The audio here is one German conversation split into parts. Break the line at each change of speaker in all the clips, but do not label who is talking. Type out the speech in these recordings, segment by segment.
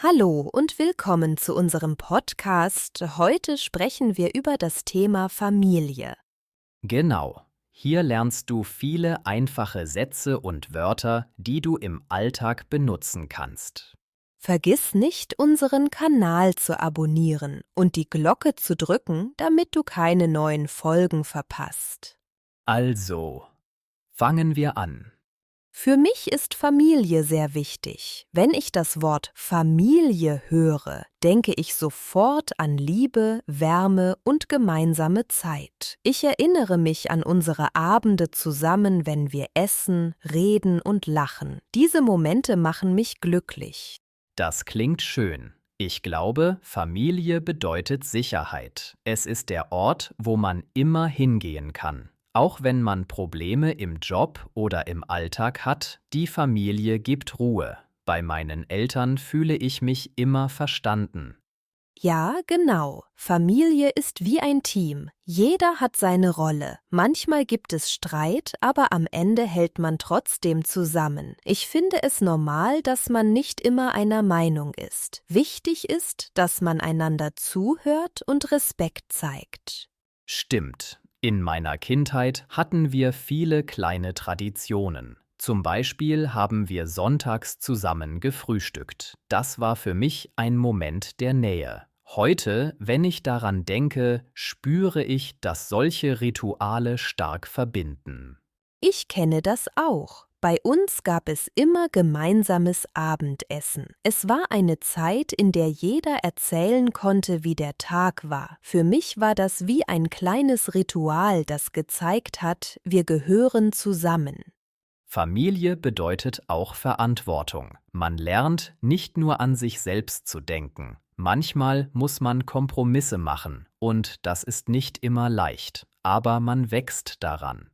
Hallo und willkommen zu unserem Podcast. Heute sprechen wir über das Thema Familie.
Genau. Hier lernst du viele einfache Sätze und Wörter, die du im Alltag benutzen kannst.
Vergiss nicht, unseren Kanal zu abonnieren und die Glocke zu drücken, damit du keine neuen Folgen verpasst.
Also, fangen wir an.
Für mich ist Familie sehr wichtig. Wenn ich das Wort Familie höre, denke ich sofort an Liebe, Wärme und gemeinsame Zeit. Ich erinnere mich an unsere Abende zusammen, wenn wir essen, reden und lachen. Diese Momente machen mich glücklich.
Das klingt schön. Ich glaube, Familie bedeutet Sicherheit. Es ist der Ort, wo man immer hingehen kann. Auch wenn man Probleme im Job oder im Alltag hat, die Familie gibt Ruhe. Bei meinen Eltern fühle ich mich immer verstanden.
Ja, genau. Familie ist wie ein Team. Jeder hat seine Rolle. Manchmal gibt es Streit, aber am Ende hält man trotzdem zusammen. Ich finde es normal, dass man nicht immer einer Meinung ist. Wichtig ist, dass man einander zuhört und Respekt zeigt.
Stimmt. In meiner Kindheit hatten wir viele kleine Traditionen. Zum Beispiel haben wir sonntags zusammen gefrühstückt. Das war für mich ein Moment der Nähe. Heute, wenn ich daran denke, spüre ich, dass solche Rituale stark verbinden.
Ich kenne das auch. Bei uns gab es immer gemeinsames Abendessen. Es war eine Zeit, in der jeder erzählen konnte, wie der Tag war. Für mich war das wie ein kleines Ritual, das gezeigt hat, wir gehören zusammen.
Familie bedeutet auch Verantwortung. Man lernt, nicht nur an sich selbst zu denken. Manchmal muss man Kompromisse machen und das ist nicht immer leicht, aber man wächst daran.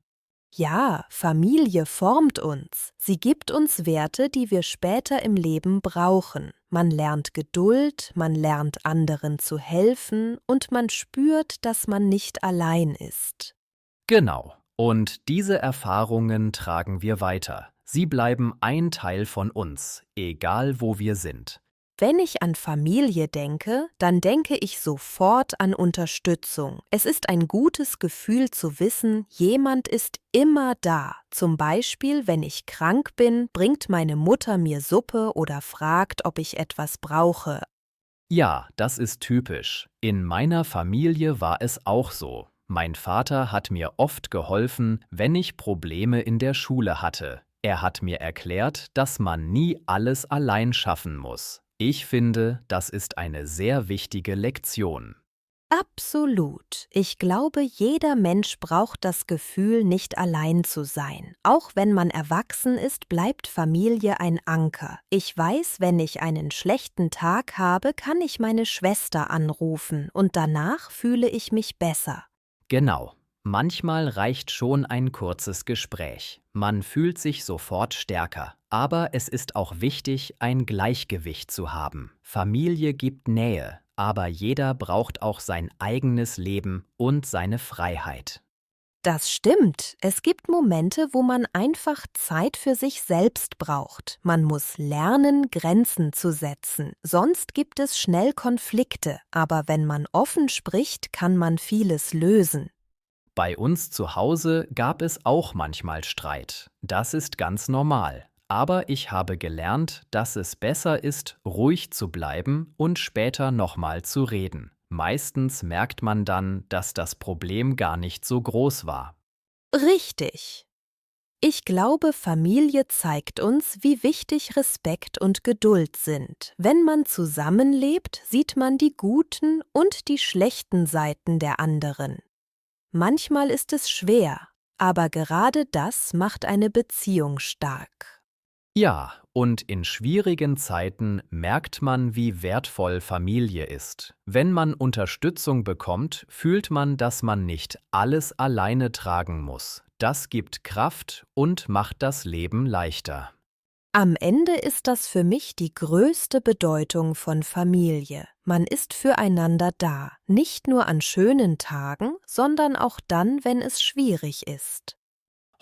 Ja, Familie formt uns. Sie gibt uns Werte, die wir später im Leben brauchen. Man lernt Geduld, man lernt anderen zu helfen und man spürt, dass man nicht allein ist.
Genau. Und diese Erfahrungen tragen wir weiter. Sie bleiben ein Teil von uns, egal wo wir sind.
Wenn ich an Familie denke, dann denke ich sofort an Unterstützung. Es ist ein gutes Gefühl zu wissen, jemand ist immer da. Zum Beispiel, wenn ich krank bin, bringt meine Mutter mir Suppe oder fragt, ob ich etwas brauche.
Ja, das ist typisch. In meiner Familie war es auch so. Mein Vater hat mir oft geholfen, wenn ich Probleme in der Schule hatte. Er hat mir erklärt, dass man nie alles allein schaffen muss. Ich finde, das ist eine sehr wichtige Lektion.
Absolut. Ich glaube, jeder Mensch braucht das Gefühl, nicht allein zu sein. Auch wenn man erwachsen ist, bleibt Familie ein Anker. Ich weiß, wenn ich einen schlechten Tag habe, kann ich meine Schwester anrufen und danach fühle ich mich besser.
Genau. Manchmal reicht schon ein kurzes Gespräch. Man fühlt sich sofort stärker. Aber es ist auch wichtig, ein Gleichgewicht zu haben. Familie gibt Nähe, aber jeder braucht auch sein eigenes Leben und seine Freiheit.
Das stimmt. Es gibt Momente, wo man einfach Zeit für sich selbst braucht. Man muss lernen, Grenzen zu setzen. Sonst gibt es schnell Konflikte. Aber wenn man offen spricht, kann man vieles lösen.
Bei uns zu Hause gab es auch manchmal Streit. Das ist ganz normal. Aber ich habe gelernt, dass es besser ist, ruhig zu bleiben und später nochmal zu reden. Meistens merkt man dann, dass das Problem gar nicht so groß war.
Richtig. Ich glaube, Familie zeigt uns, wie wichtig Respekt und Geduld sind. Wenn man zusammenlebt, sieht man die guten und die schlechten Seiten der anderen. Manchmal ist es schwer, aber gerade das macht eine Beziehung stark.
Ja, und in schwierigen Zeiten merkt man, wie wertvoll Familie ist. Wenn man Unterstützung bekommt, fühlt man, dass man nicht alles alleine tragen muss. Das gibt Kraft und macht das Leben leichter.
Am Ende ist das für mich die größte Bedeutung von Familie. Man ist füreinander da, nicht nur an schönen Tagen, sondern auch dann, wenn es schwierig ist.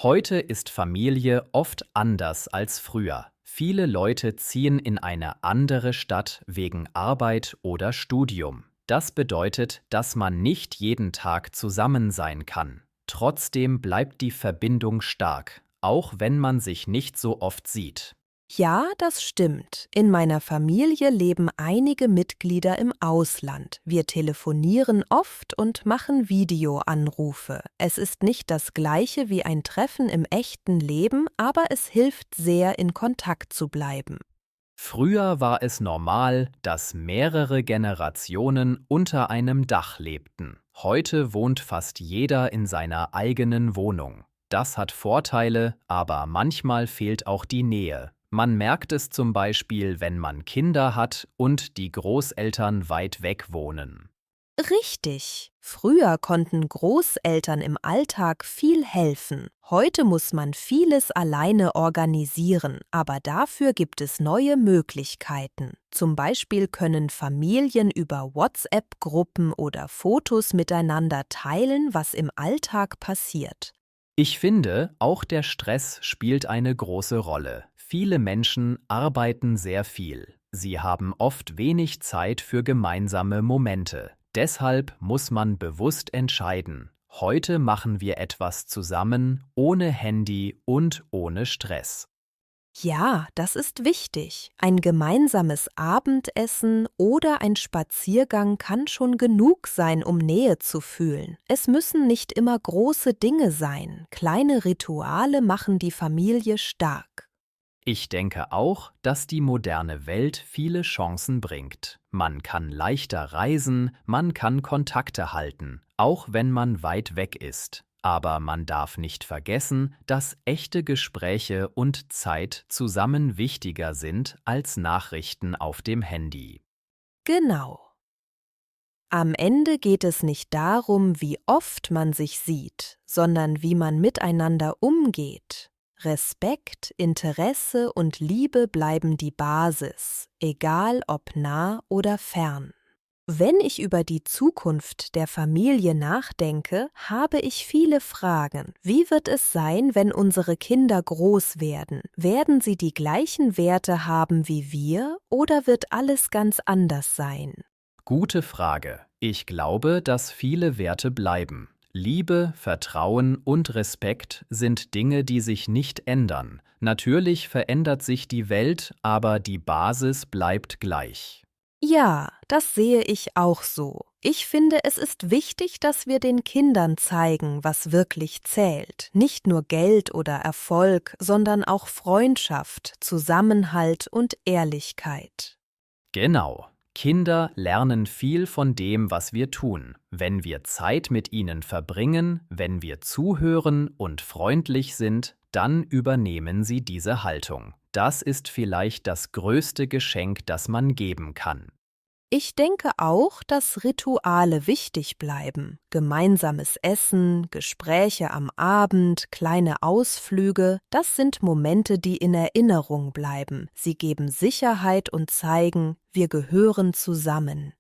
Heute ist Familie oft anders als früher. Viele Leute ziehen in eine andere Stadt wegen Arbeit oder Studium. Das bedeutet, dass man nicht jeden Tag zusammen sein kann. Trotzdem bleibt die Verbindung stark, auch wenn man sich nicht so oft sieht.
Ja, das stimmt. In meiner Familie leben einige Mitglieder im Ausland. Wir telefonieren oft und machen Videoanrufe. Es ist nicht das gleiche wie ein Treffen im echten Leben, aber es hilft sehr, in Kontakt zu bleiben.
Früher war es normal, dass mehrere Generationen unter einem Dach lebten. Heute wohnt fast jeder in seiner eigenen Wohnung. Das hat Vorteile, aber manchmal fehlt auch die Nähe. Man merkt es zum Beispiel, wenn man Kinder hat und die Großeltern weit weg wohnen.
Richtig. Früher konnten Großeltern im Alltag viel helfen. Heute muss man vieles alleine organisieren, aber dafür gibt es neue Möglichkeiten. Zum Beispiel können Familien über WhatsApp-Gruppen oder Fotos miteinander teilen, was im Alltag passiert.
Ich finde, auch der Stress spielt eine große Rolle. Viele Menschen arbeiten sehr viel. Sie haben oft wenig Zeit für gemeinsame Momente. Deshalb muss man bewusst entscheiden. Heute machen wir etwas zusammen, ohne Handy und ohne Stress.
Ja, das ist wichtig. Ein gemeinsames Abendessen oder ein Spaziergang kann schon genug sein, um Nähe zu fühlen. Es müssen nicht immer große Dinge sein. Kleine Rituale machen die Familie stark.
Ich denke auch, dass die moderne Welt viele Chancen bringt. Man kann leichter reisen, man kann Kontakte halten, auch wenn man weit weg ist. Aber man darf nicht vergessen, dass echte Gespräche und Zeit zusammen wichtiger sind als Nachrichten auf dem Handy.
Genau. Am Ende geht es nicht darum, wie oft man sich sieht, sondern wie man miteinander umgeht. Respekt, Interesse und Liebe bleiben die Basis, egal ob nah oder fern. Wenn ich über die Zukunft der Familie nachdenke, habe ich viele Fragen. Wie wird es sein, wenn unsere Kinder groß werden? Werden sie die gleichen Werte haben wie wir oder wird alles ganz anders sein?
Gute Frage. Ich glaube, dass viele Werte bleiben. Liebe, Vertrauen und Respekt sind Dinge, die sich nicht ändern. Natürlich verändert sich die Welt, aber die Basis bleibt gleich.
Ja, das sehe ich auch so. Ich finde, es ist wichtig, dass wir den Kindern zeigen, was wirklich zählt. Nicht nur Geld oder Erfolg, sondern auch Freundschaft, Zusammenhalt und Ehrlichkeit.
Genau. Kinder lernen viel von dem, was wir tun. Wenn wir Zeit mit ihnen verbringen, wenn wir zuhören und freundlich sind, dann übernehmen sie diese Haltung. Das ist vielleicht das größte Geschenk, das man geben kann.
Ich denke auch, dass Rituale wichtig bleiben. Gemeinsames Essen, Gespräche am Abend, kleine Ausflüge, das sind Momente, die in Erinnerung bleiben. Sie geben Sicherheit und zeigen, wir gehören zusammen.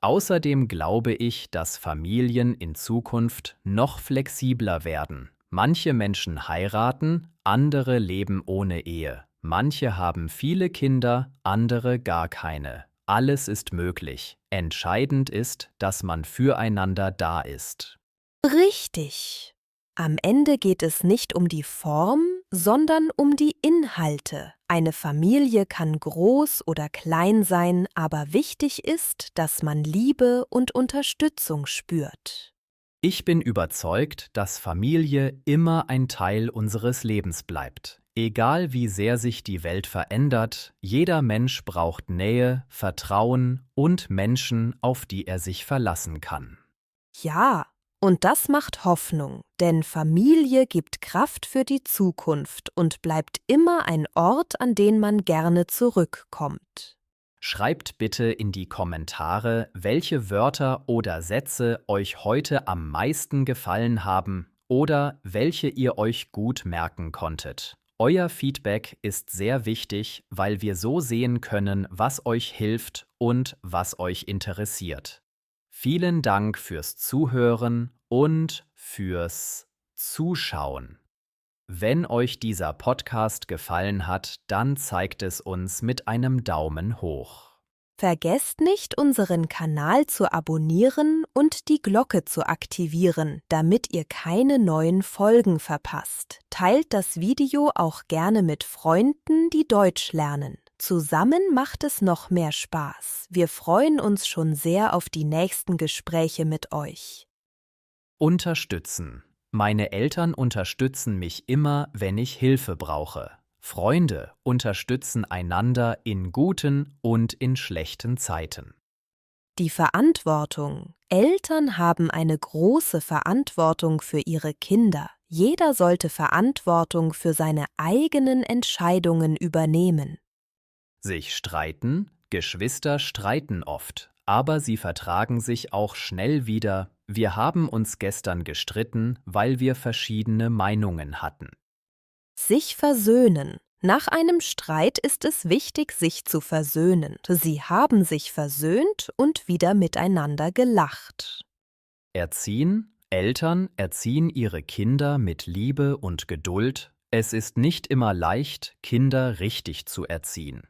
Außerdem glaube ich, dass Familien in Zukunft noch flexibler werden. Manche Menschen heiraten, andere leben ohne Ehe. Manche haben viele Kinder, andere gar keine. Alles ist möglich. Entscheidend ist, dass man füreinander da ist.
Richtig. Am Ende geht es nicht um die Form, sondern um die Inhalte. Eine Familie kann groß oder klein sein, aber wichtig ist, dass man Liebe und Unterstützung spürt.
Ich bin überzeugt, dass Familie immer ein Teil unseres Lebens bleibt. Egal wie sehr sich die Welt verändert, jeder Mensch braucht Nähe, Vertrauen und Menschen, auf die er sich verlassen kann.
Ja, und das macht Hoffnung, denn Familie gibt Kraft für die Zukunft und bleibt immer ein Ort, an den man gerne zurückkommt.
Schreibt bitte in die Kommentare, welche Wörter oder Sätze euch heute am meisten gefallen haben oder welche ihr euch gut merken konntet. Euer Feedback ist sehr wichtig, weil wir so sehen können, was euch hilft und was euch interessiert. Vielen Dank fürs Zuhören und fürs Zuschauen. Wenn euch dieser Podcast gefallen hat, dann zeigt es uns mit einem Daumen hoch.
Vergesst nicht, unseren Kanal zu abonnieren und die Glocke zu aktivieren, damit ihr keine neuen Folgen verpasst. Teilt das Video auch gerne mit Freunden, die Deutsch lernen. Zusammen macht es noch mehr Spaß. Wir freuen uns schon sehr auf die nächsten Gespräche mit euch.
Unterstützen. Meine Eltern unterstützen mich immer, wenn ich Hilfe brauche. Freunde unterstützen einander in guten und in schlechten Zeiten.
Die Verantwortung. Eltern haben eine große Verantwortung für ihre Kinder. Jeder sollte Verantwortung für seine eigenen Entscheidungen übernehmen.
Sich streiten. Geschwister streiten oft, aber sie vertragen sich auch schnell wieder. Wir haben uns gestern gestritten, weil wir verschiedene Meinungen hatten.
Sich versöhnen. Nach einem Streit ist es wichtig, sich zu versöhnen. Sie haben sich versöhnt und wieder miteinander gelacht.
Erziehen. Eltern erziehen ihre Kinder mit Liebe und Geduld. Es ist nicht immer leicht, Kinder richtig zu erziehen.